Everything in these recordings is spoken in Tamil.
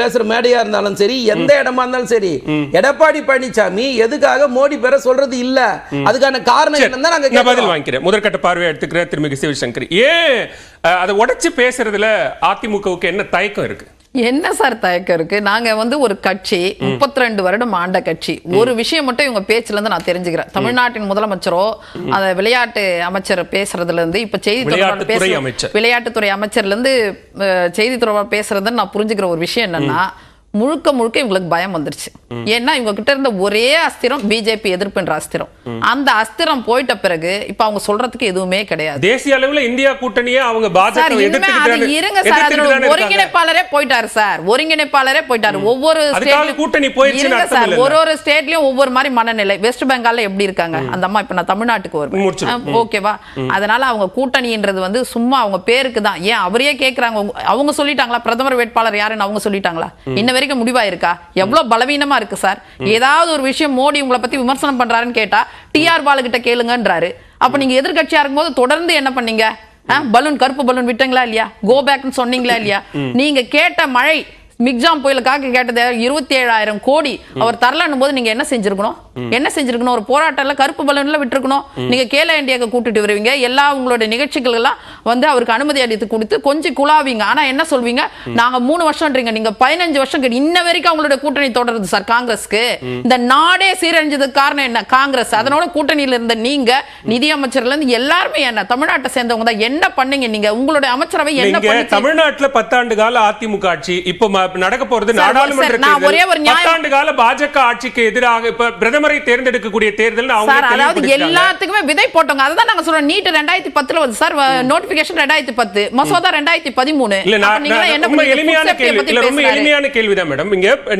பேசுற மேடையா இருந்தாலும் சரி, எந்த இடமா இருந்தாலும் சரி, எடப்பாடி பழனிசாமி எதுக்காக மோடி பேரை சொல்றது இல்ல, அதுக்கான காரணம் என்னன்னு நாங்க பதில் வாங்கிக்கிறேன். முதற்கட்ட பார்வையை எடுத்துக்கிற திருமிகு சிவசங்கர், ஏன் அதை உடைச்சு பேசுறதுல அதிமுகவுக்கு என்ன தயக்கம் இருக்கு? என்ன சார் தயக்கம் இருக்கு? நாங்க ஒரு கட்சி 32 வருடம் ஆண்ட கட்சி. ஒரு விஷயம் மட்டும் இவங்க பேச்சுல இருந்து நான் தெரிஞ்சுக்கிறேன். தமிழ்நாட்டின் முதலமைச்சரோ அந்த விளையாட்டு அமைச்சர் பேசுறதுல இருந்து இப்ப விளையாட்டுத்துறை அமைச்சர்ல இருந்து செய்தி தொடர்பாளர் பேசுறதுன்னு நான் புரிஞ்சுக்கிற ஒரு விஷயம் என்னன்னா, முழுக்க முழுக்க இவங்களுக்கு பயம் வந்துருச்சு. ஏன்னா இவங்க கிட்ட இருந்த ஒரே அஸ்திரம் பிஜேபி எதிர்ப்புன்ற அஸ்திரம். அந்த அஸ்திரம் போயிட்ட பிறகு இப்ப அவங்க சொல்றதுக்கு எதுவுமே கிடையாது. தேசிய அளவுல இந்தியா கூட்டணியே அவங்க இருங்க சார், ஒருங்கிணைப்பாளரே போயிட்டாரு சார், ஒருங்கிணைப்பாளரே போயிட்டாரு. ஒவ்வொரு கூட்டணி போயிடுச்சு, ஒரு ஸ்டேட்லயும் ஒவ்வொரு மாதிரி மனநிலை. வெஸ்ட் பெங்கால்ல எப்படி இருக்காங்க அந்த அம்மா, இப்ப நான் தமிழ்நாட்டுக்கு வருவேன், ஓகேவா? அதனால அவங்க கூட்டணின்றது சும்மா அவங்க பேருக்கு தான். ஏன் அவரே கேக்குறாங்க, அவங்க சொல்லிட்டாங்களா பிரதமர் வேட்பாளர் யாருன்னு? அவங்க சொல்லிட்டாங்களா? இன்ன வரைக்கும் முடிவா இருக்கா? எவ்வளவு பலவீனமா இருக்கு சார். ஏதாவது ஒரு விஷயம் மோடி உங்களை பத்தி விமர்சனம் பண்றாருன்னு கேட்டா டிஆர் பாலு கிட்ட கேளுங்கன்றாரு. அப்ப நீங்க எதிர்கட்சியா இருக்கும்போது தொடர்ந்து என்ன பண்ணீங்க? பலூன், கருப்பு பலூன் விட்டீங்களா இல்லையா? கோ பேக்னு சொன்னீங்களா இல்லையா? நீங்க கேட்ட மழை மிக்ஜாம் புயலுக்காக கேட்டது 27,000 கோடி அவர் தரலன்னும் போது நீங்க என்ன செஞ்சிருக்கணும்? ஒரு போராட்டம்ல கருப்பு பலூன்ல விட்டுருக்கணும். நீங்க கேல இண்டியாக்கு கூட்டிட்டு வருவீங்க, எல்லா உங்களோட நிகழ்ச்சிகள் எல்லாம் அவருக்கு அனுமதி அளித்து கொடுத்து கொஞ்சம் குழாவீங்க. ஆனா என்ன சொல்வீங்க? நாங்க 3 வருஷம்ன்றீங்க, நீங்க 15 வருஷம் இன்ன வரைக்கும் அவங்களோட கூட்டணி தொடருது சார். காங்கிரஸ்க்கு இந்த நாடே சீரழிஞ்சதுக்கு காரணம் என்ன? காங்கிரஸ். அதனோட கூட்டணியில இருந்த நீங்க நிதியமைச்சர்ல இருந்து எல்லாருமே என்ன தமிழ்நாட்டை சேர்ந்தவங்க தான். என்ன பண்ணீங்க நீங்க? உங்களுடைய அமைச்சரவை என்ன பண்ணீங்க? தமிழ்நாட்டுல 10 ஆண்டு கால அதிமுக ஆட்சி, இப்ப நடக்க போறது நாடாளுமன்ற தேர்தல். 10 ஆண்டு கால பாஜக ஆட்சிக்கு எதிராக இப்ப பிரதமரை தேர்ந்தெடுக்கக்கூடிய தேர்தல் எல்லாத்துக்குமே விதை போட்டோங்க. அதுதான் நாங்க சொல்றோம். நீட் 2010 வந்து சார், நோட்டிபிகேஷன் 2010, மசோதா 2013. ரொம்ப எளிமையான கேள்விதான் மேடம்.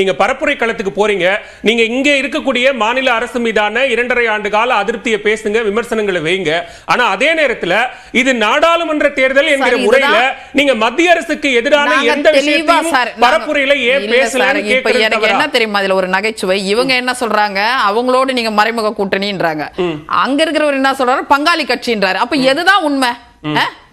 நீங்க பரப்புரை களத்துக்கு போறீங்க, நீங்க இங்க இருக்கக்கூடிய மாநில அரசு மீதான 2.5 ஆண்டு கால அதிருப்தியை பேசுங்க, விமர்சனங்களை வைங்க. ஆனா அதே நேரத்துல இது நாடாளுமன்ற தேர்தல் என்கிற முறையில நீங்க மத்திய அரசுக்கு எதிரான எந்த விஷயத்தையும் பரப்புரையில ஏன் பேசலன்னு கேக்குறது. எனக்கு என்ன தெரியுமா இதுல ஒரு நகைச்சுவை? இவங்க என்ன சொல்றாங்க? அவங்களோட நீங்க மறைமுக கூட்டணின்றாங்க. அங்க இருக்கிறவர் என்ன சொல்றாரு? பங்காளி கட்சின்றாரு. அப்ப எதுதான் உண்மை?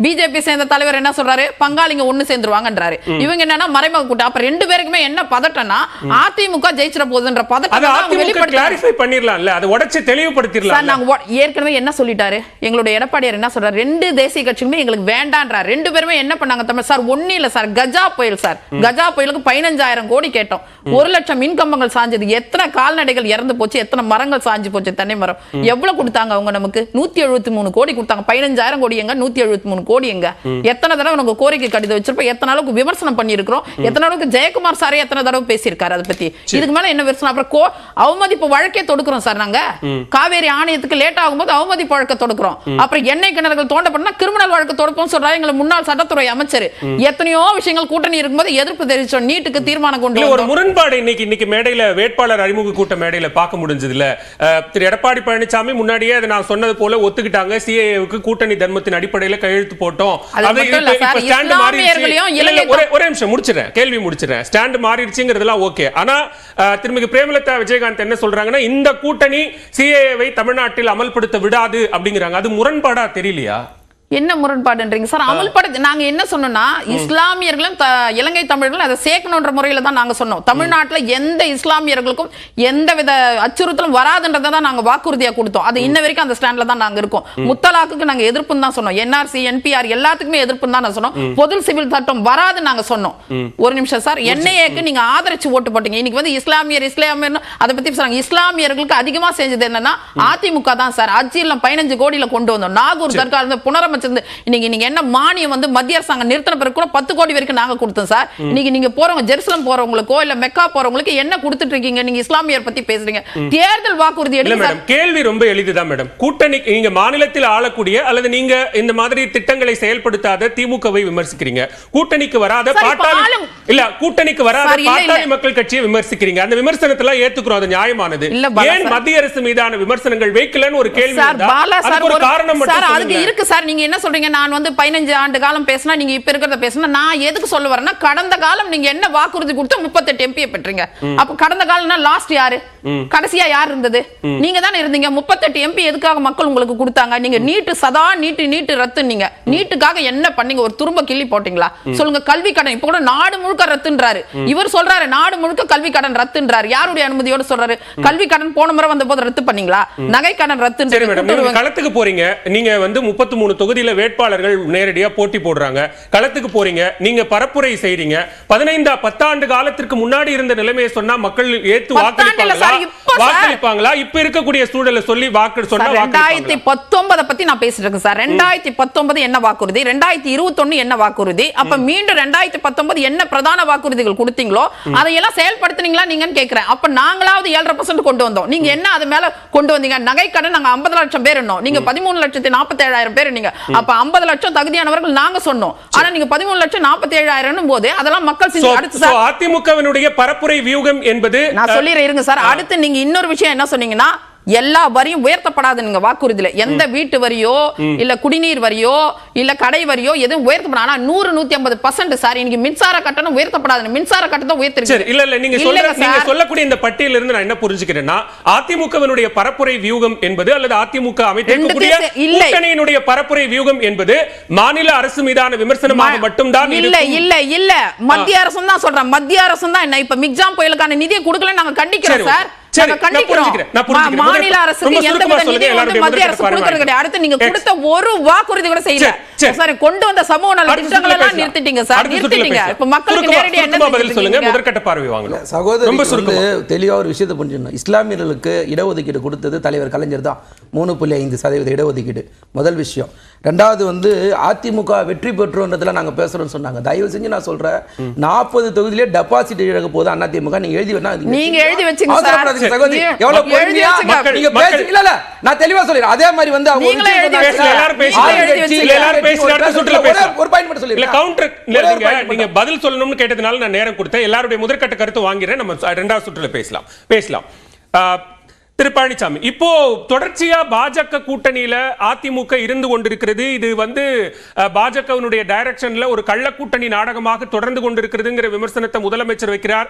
பிஜேபி சேர்ந்த தலைவர் என்ன சொல்றாரு? பங்காளிங்க ஒண்ணு சேர்ந்துருவாங்கன்றாரு. இவங்க என்னன்னா மறைமுக கூட்டம். அப்ப ரெண்டு பேருக்குமே என்ன பதட்டம்னா, அதிமுக ஜெயிச்சிர போகுதுன்ற பதட்டம் கிளாரிஃபை பண்ணிரலாம்ல, அதை உடைச்சு தெளிவுபடுத்திரலாம். நாங்க ஏற்கனவே என்ன சொல்லிட்டாரு எங்களுடைய எடப்பாடியார்? என்ன சொல்றாரு? 2 தேசிய கட்சிகளுமே எங்களுக்கு வேண்டான்றார். 2 பேருமே என்ன பண்ணாங்க தமிழ் சார்? ஒண்ணு இல்ல சார், கஜா புயல் சார். கஜா புயலுக்கு 15,000 கோடி கேட்டோம். 1 லட்சம் மின்கம்பங்கள் சாஞ்சது. எத்தனை கால்நடைகள் இறந்து போச்சு, எத்தனை மரங்கள் சாஞ்சு போச்சு, தென்னை மரம். எவ்வளவு கொடுத்தாங்க அவங்க? நமக்கு 173 கோடி கொடுத்தாங்க. 15,000 கோடி எங்க? 173 கோடி எங்க? எத்தனை தடவை உங்க கோரிக்கை கடிதம் வச்சிருப்போம், எத்தனை அளவுக்கு விமர்சனம் பண்ணிருக்கிறோம், எத்தனை அளவுக்கு ஜெயக்குமார் சாரே எத்தனை தடவை பேசியிருக்காரு அதை பத்தி. இதுக்கு மேல என்ன விமர்சனம்? அப்புறம் அவமதிப்பு வழக்கே தொடுக்கிறோம் சார். நாங்க காவேரி ஆணையத்துக்கு லேட் ஆகும்போது அவமதிப்பு வழக்க தொடுக்கிறோம். அப்புறம் எண்ணெய் கிணறுகள் தோண்டப்பட்டா கிரிமினல் வழக்கு தொடுப்போம் சொல்றாரு எங்களை முன்னாள் சட்டத்துறை அமைச்சர். எத்தனையோ விஷயங்கள் கூட்டணி இருக்கும்போது எதிர்ப்பு தெரிவிச்சோம். நீட்டுக்கு தீர்மானம் கொண்டு ஒரு முரண்பாடு இன்னைக்கு மேடையில வேட்பாளர் அறிமுக கூட்ட மேடையில பார்க்க முடிஞ்சதுல, திரு எடப்பாடி பழனிசாமி முன்னாடியே அதை நான் சொன்னது போல ஒத்துக்கிட்டாங்க. சிஏஏவுக்கு கூட்டணி தர்மத்தின் அடிப்படையில் கையெழுத்து போட்டோம். ஒரே நிமிஷம் முடிச்சிடறேன், கேள்வி முடிச்சிடறேன். Stand மாறிடுச்சுங்கிறதுலாம் okay. ஆனா திருமிகு பிரேமலதா விஜயகாந்த் என்ன சொல்றாங்கன்னா, இந்த கூட்டணி சிஏஏவை தமிழ்நாட்டில் அமல்படுத்த விடாது அப்படிங்கிறாங்க. அது முரண்பாடா தெரியலையா? என்ன முரண்பாடுன்றீங்க சார்? அமல்படுத்த நாங்க என்ன சொன்னோம்னா, இஸ்லாமியர்களும் இலங்கை தமிழர்களும் அதை சேர்க்கணுன்ற முறையில தான் நாங்க சொன்னோம். தமிழ்நாட்டுல எந்த இஸ்லாமியர்களுக்கும் எந்த வித அச்சுறுத்தலும் வராதுன்றதை தான் நாங்க வாக்குறுதியா கொடுத்தோம். அது இன்ன வரைக்கும் அந்த ஸ்டாண்ட்ல தான் நாங்க இருக்கோம். முத்தலாக்குக்கு நாங்க எதிர்ப்புன்னு தான் சொன்னோம். என்ஆர்சி என்பிஆர் எல்லாத்துக்குமே எதிர்ப்புன்னு தான் சொன்னோம். பொது சிவில் சட்டம் வராதுன்னு நாங்க சொன்னோம். ஒரு நிமிஷம் சார், என்ஐஏக்கு நீங்க ஆதரிச்சு ஓட்டு போட்டீங்க. இன்னைக்கு இஸ்லாமியர் அதை பத்தி சொல்றாங்க. இஸ்லாமியர்களுக்கு அதிகமா செஞ்சது என்னன்னா அதிமுக தான் சார். அஜில 15 கோடியில கொண்டு வந்தோம். நாகூர் தர்கா புனரமைச்சு நீங்க என்ன மானியம் மத்திய அரசாங்கம் நிறுத்தின பிறகு கூட 10 கோடி வரைக்கும் நாங்க கொடுத்தோம் சார். நீங்க போறவங்க ஜெருசலம் போறவங்களுக்கோ இல்ல மெக்கா போறவங்களுக்கு என்ன கொடுத்துட்டு இருக்கீங்க? நீங்க இஸ்லாமியர் பத்தி பேசுறீங்க. தேர்தல் வாக்குறுதி எடுங்க. கேள்வி ரொம்ப எளிதுதான் மேடம். கூட்டணி நீங்க மாநிலத்தில் ஆளக்கூடிய அல்லது நீங்க இந்த மாதிரி திட்டங்களை செயல்படுத்தாத திமுகவை விமர்சிக்கிறீங்க. கூட்டணிக்கு வராத பாட்டாளி மக்கள் கட்சியை விமர்சிக்கிறீங்க. அந்த விமர்சனத்தை ஏத்துக்கிறோம், அது நியாயமானது. ஏன் மத்திய அரசு மீதான விமர்சனங்கள் வைக்கலன்னு ஒரு கேள்வி காரணம் இருக்கு சார். நீங்க என்ன சொல்றீங்க? நான் 15 ஆண்டு காலம் பேசினா, நீங்க இப்ப இருக்கிறத பேசினா, நான் எதுக்கு சொல்ல வரேன்னா, கடந்த காலம் நீங்க என்ன வாக்குறுதி கொடுத்து 38 எம்பியை பெற்றீங்க. அப்ப கடந்த காலம்னா லாஸ்ட் யாரு? கடைசியா யார் இருந்தது? நீங்க தானே இருந்தீங்க. 38 MP எதுக்காக மக்கள் உங்களுக்கு கொடுத்தாங்க? நீங்க நீட்டு ரத்து, நீங்க நீட்டுக்காக என்ன பண்ணீங்க? ஒரு துரும்ப கிள்ளி போட்டீங்களா? சொல்லுங்க. கல்வி கடன் இப்ப கூட நாடு முழுக்க ரத்துன்றாரு. இவர் சொல்றாரு நாடு முழுக்க கல்வி கடன் ரத்துன்றாரு. யாருடைய அனுமதியோட சொல்றாரு? கல்வி கடன் போன முறை வந்த போது ரத்து பண்ணீங்களா? நகை கடன் ரத்து. களத்துக்கு போறீங்க, நீங்க 33 தொகுதியில வேட்பாளர்கள் நேரடியா போட்டி போடுறாங்க. களத்துக்கு போறீங்க, நீங்க பரப்புரை செய்றீங்க. 10 ஆண்டு காலத்திற்கு முன்னாடி இருந்த நிலைமையை சொன்னா மக்கள் ஏத்து வாக்களிப்பாங்களா? இப்ப இருக்கக்கூடிய சூழலை சொல்லி வாக்கு சொன்னா 2019 பத்தி நான் பேசிட்டு இருக்கேன் சார். 2019 என்ன வாக்குறுதி, 2021 என்ன வாக்குறுதி, அப்ப மீண்டும் 2019 என்ன பிரதான வாக்குறுதிகள் கொடுத்தீங்களோ அதையெல்லாம் செயல்படுத்துனீங்களா நீங்கன்னு கேக்குறேன். அப்ப நாங்களாவது 7.5% கொண்டு வந்தோம். நீங்க என்ன அது மேல கொண்டு வந்தீங்க? நகை கடன் நாங்க 50 லட்சம் பேர் இருந்தோம், நீங்க 13,47,000 பேர். நீங்க அப்ப 50 லட்சம் தகுதியானவர்கள் நாங்க சொன்னோம். ஆனா நீங்க 13,47,000 போது அதெல்லாம் மக்கள் அதிமுகவினுடைய பரப்புரை வியூகம் என்பது நான் சொல்லிடுறேன் இருங்க சார். அடுத்து நீங்க இன்னொரு விஷயம் என்ன சொன்னீங்கன்னா, எல்லா வரியும் உயர்த்தப்படாது. நீங்க வாக்குறுதியில எந்த வீட்டு வரியோ இல்ல குடிநீர் வரியோ இல்ல கடை வரியோ எதுவும் உயர்த்தப்படாது. ஆனா 100-150% சார் இன்னைக்கு மின்சார கட்டணம் உயர்த்தப்படாது. மின்சார கட்டணத்தை உயர்த்திருக்கு. இல்ல நீங்க சொல்லக்கூடிய இந்த பட்டியலில் இருந்து நான் என்ன புரிஞ்சுக்கிறேன்னா, அதிமுகவினுடைய பரப்புரை வியூகம் என்பது அல்லது அதிமுக அமைத்திருக்கக்கூடிய கூட்டணியினுடைய பரப்புரை வியூகம் என்பது மாநில அரசு மீதான விமர்சனமாக மட்டும்தான் இல்ல மத்திய அரசு தான் சொல்றேன். மத்திய அரசு தான் என்ன இப்ப மிக்ஜாம் புயலுக்கான நிதியை கொடுக்கல நாங்க கண்டிக்கிறோம் சார். மாநில அரசுக்கு எந்த நிதியும் மத்திய அரசு கொடுக்கிறது கிடையாது. அடுத்து நீங்க கொடுத்த ஒரு வாக்குறுதி கூட செய்யல சார். கொண்டு வந்த சமூக நல திட்டங்கள் எல்லாம் நிறுத்திட்டீங்க சார். நிறுத்திட்டீங்க. இப்ப மக்களுக்கு நேரடியா என்ன பதில் சொல்லுங்க? முதற்கட்ட பார்வை வாங்க. சகோதரர் தெளிவா ஒரு விஷயத்தை புரிஞ்சுக்கணும். இஸ்லாமியர்களுக்கு இடஒதுக்கீடு கொடுத்தது தலைவர் கலைஞர் தான். 3.5% இடஒதுக்கீடு முதல் விஷயம். ரெண்டாவது அதிமுக வெற்றி பெற்றோன்றதுல நாங்க பேசுறோம்னு சொன்னாங்க. தயவு செஞ்சு நான் சொல்றேன், 40 தொகுதியிலே டெபாசிட் இழக்க போது அதிமுக. நீங்க எழுதி வேணா நீங்க எழுதி வச்சுங்க சார். சகோதரி எவ்வளவு பொறுமையா நீங்க பேசுறீங்கல, நான் தெளிவா சொல்றேன். அதே மாதிரி அவங்க எல்லாரும் பேசி அடுத்த சுற்றுல பேசலாம். ஒரு பாயிண்ட் மட்டும் சொல்லிருங்க. கவுண்டர் நீங்க பதில் சொல்லணும்னு கேட்டதனால நான் நேரம் கொடுத்தேன். எல்லாருடைய முதற்கட்ட கருத்து வாங்கிறேன். நம்ம இரண்டாவது சுற்றுல பேசலாம். திரு பழனிசாமி, இப்போ தொடர்ச்சியா பாஜக கூட்டணியில அதிமுக இருந்து கொண்டிருக்கிறது. இது பாஜகவினுடைய டைரக்ஷன்ல ஒரு கள்ள கூட்டணி நாடகமாக தொடர்ந்து கொண்டிருக்கிறதுங்கிற விமர்சனத்தை முதலமைச்சர் வைக்கிறார்,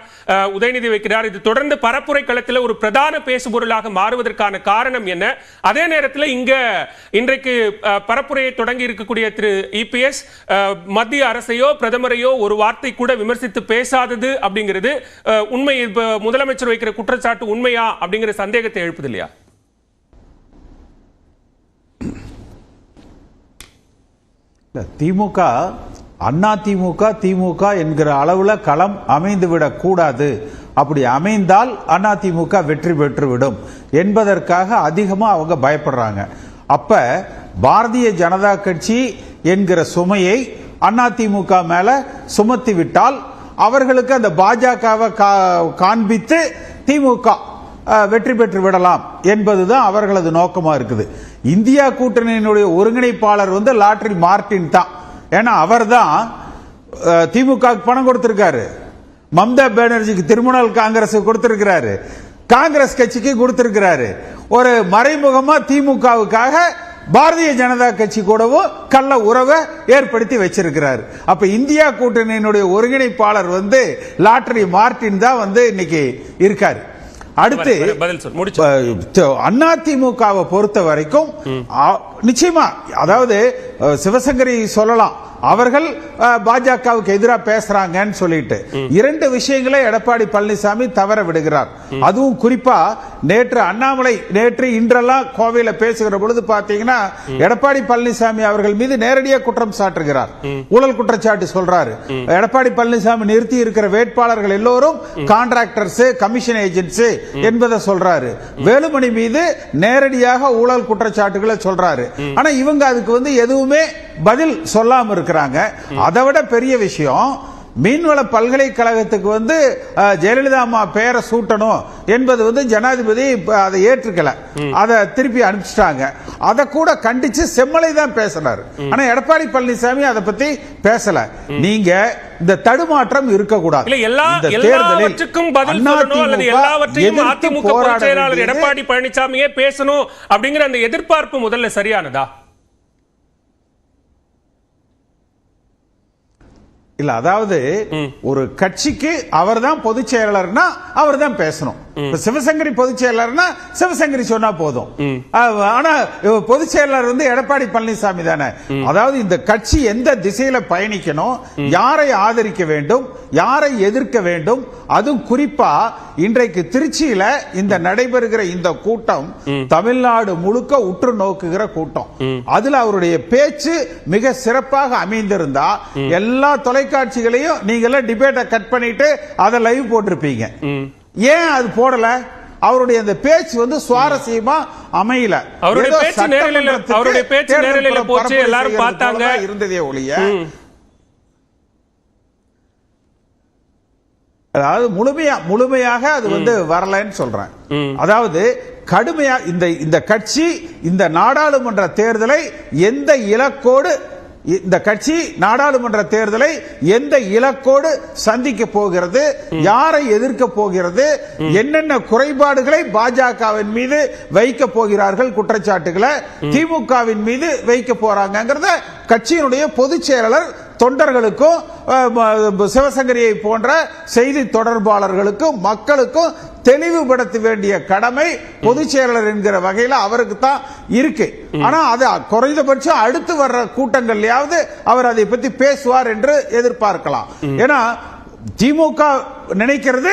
உதயநிதி வைக்கிறார். இது தொடர்ந்து பரப்புரை களத்தில் ஒரு பிரதான பேசுபொருளாக மாறுவதற்கான காரணம் என்ன? அதே நேரத்தில் இன்றைக்கு பரப்புரையை தொடங்கி இருக்கக்கூடிய திரு இபிஎஸ் மத்திய அரசையோ பிரதமரையோ ஒரு வார்த்தை கூட விமர்சித்து பேசாதது அப்படிங்கிறது உண்மை. முதலமைச்சர் வைக்கிற குற்றச்சாட்டு உண்மையா அப்படிங்கிற சந்தேகத்தை எழுப்புது இல்லையா? திமுக திமுக என்கிற அளவுல களம் அமைந்துவிடக் கூடாது. அப்படி அமைந்தால் அதிமுக வெற்றி பெற்றுவிடும் என்பதற்காக அதிகமா அவங்க பயப்படுறாங்க. அப்ப பாரதிய ஜனதா கட்சி என்கிற சுமையை அதிமுக மேல சுமத்தி விட்டால் அவர்களுக்கு அந்த பாஜகவை காண்பித்து திமுக வெற்றி பெற்று விடலாம் என்பதுதான் அவர்களது நோக்கமா இருக்குது. இந்தியா கூட்டணியினுடைய ஒருங்கிணைப்பாளர் லாட்ரி மார்டின் தான். ஏன்னா அவர் தான் திமுக பணம் கொடுத்திருக்காரு, மம்தா பானர்ஜிக்கு திரிணாமுல் காங்கிரஸ் கொடுத்திருக்கிறாரு, காங்கிரஸ் கட்சிக்கு கொடுத்திருக்கிறாரு. ஒரு மறைமுகமா திமுகவுக்காக பாரதிய ஜனதா கட்சி கூடவும் கள்ள உறவை ஏற்படுத்தி வச்சிருக்கிறார். அப்ப இந்தியா கூட்டணியினுடைய ஒருங்கிணைப்பாளர் லாட்ரி மார்டின் தான் இன்னைக்கு இருக்காரு. அடுத்து அதிமுகவை பொறுத்த வரைக்கும் நிச்சயமா, அதாவது சிவசங்கரி சொல்லலாம், அவர்கள் பாஜகவுக்கு எதிராக பேசுறாங்கன்னு சொல்லிட்டு இரண்டு விஷயங்களை எடப்பாடி பழனிசாமி தவற விடுகிறார். அதுவும் குறிப்பா நேற்று இன்றெல்லாம் கோவையில பேசுகிற பொழுது பாத்தீங்கன்னா எடப்பாடி பழனிசாமி அவர்கள் மீது நேரடியாக குற்றம் சாட்டுகிறார், ஊழல் குற்றச்சாட்டு சொல்றாரு. எடப்பாடி பழனிசாமி நிறுத்தி இருக்கிற வேட்பாளர்கள் எல்லோரும் கான்ட்ராக்டர்ஸ், கமிஷன் ஏஜென்ட்ஸ் என்பதை சொல்றாரு. வேலுமணி மீது நேரடியாக ஊழல் குற்றச்சாட்டுகளை சொல்றாரு. ஆனா இவங்க அதுக்கு எதுவுமே பதில் சொல்லாம இருக்கிறாங்க. அதை விட பெரிய விஷயம், மீன்வள பல்கலைக்கழகத்துக்கு ஜெயலலிதா அம்மா பெயரை சூட்டணும் என்பது ஜனாதிபதி அதை ஏற்றுக்கல, அதை திருப்பி அனுப்பிச்சிட்டாங்க. அதை கூட கண்டிச்சு செம்மலை தான் பேசினார். ஆனா எடப்பாடி பழனிசாமி அதை பத்தி பேசல. நீங்க இந்த தடுமாற்றம் இருக்கக்கூடாது. எல்லாவற்றுக்கும் பதில் சொல்லணும் அல்லது எல்லாவற்றையும் அதிமுக பொதுச் செயலாளர் எடப்பாடி பழனிசாமியே பேசணும் அப்படிங்கிற அந்த எதிர்பார்ப்பு முதல்ல சரியானதா? இல்ல, அதாவது ஒரு கட்சிக்கு அவர்தான் பொதுச் செயலாளர்னா அவர் தான் பேசணும். சிவசங்கரி பொதுச் செயலாளர்னா சிவசங்கரி சொன்னா போதும். ஆனா பொதுச் செயலாளர் வந்து எடப்பாடி பழனிசாமி தானே. அதாவது இந்த கட்சி எந்த திசையில பயணிக்கணும், யாரை ஆதரிக்க வேண்டும், யாரை எதிர்க்க வேண்டும், அதுவும் குறிப்பா இன்றைக்கு திருச்சியில இந்த நடைபெறுகிற இந்த கூட்டம் தமிழ்நாடு முழுக்க உற்று நோக்குகிற கூட்டம். அதுல அவருடைய பேச்சு மிக சிறப்பாக அமைந்திருந்தா எல்லா தொலைக்காட்சிகளையும் நீங்க எல்லாம் டிபேட்டை கட் பண்ணிட்டு அதை லைவ் போட்டிருப்பீங்க. ஏன் அது போடல? அவருடைய அந்த பேச்சு வந்து சுவாரஸ்யமா அமையல. அவருடைய பேச்சு நேரலையில போச்சு, எல்லாரும் பார்த்தாங்க இருந்ததே ஒழிய அதாவது முழுமையாக அது வந்து வரலன்னு சொல்றேன். அதாவது கடுமையா இந்த கட்சி இந்த நாடாளுமன்ற தேர்தலை எந்த இலக்கோடு இந்த கட்சி நாடாளுமன்ற தேர்தலை எந்த இலக்கோடு சந்திக்க போகிறது, யாரை எதிர்க்க போகிறது, என்னென்ன குறைபாடுகளை பாஜகவின் மீது வைக்க போகிறார்கள், குற்றச்சாட்டுகளை திமுகவின் மீது வைக்க போறாங்கிறத கட்சியினுடைய பொதுச் செயலாளர் தொண்டர்களுக்கும் சிவசங்கரியை போன்ற செய்தி தொடர்பாளர்களுக்கும் மக்களுக்கும் தெளிவுபடுத்த வேண்டிய கடமை பொதுச் செயலாளர் என்கிற வகையில் அவருக்கு தான் இருக்கு. ஆனா அது குறைந்தபட்சம் அடுத்து வர்ற கூட்டங்கள்லயாவது அவர் அதை பத்தி பேசுவார் என்று எதிர்பார்க்கலாம். ஏன்னா திமுக நினைக்கிறது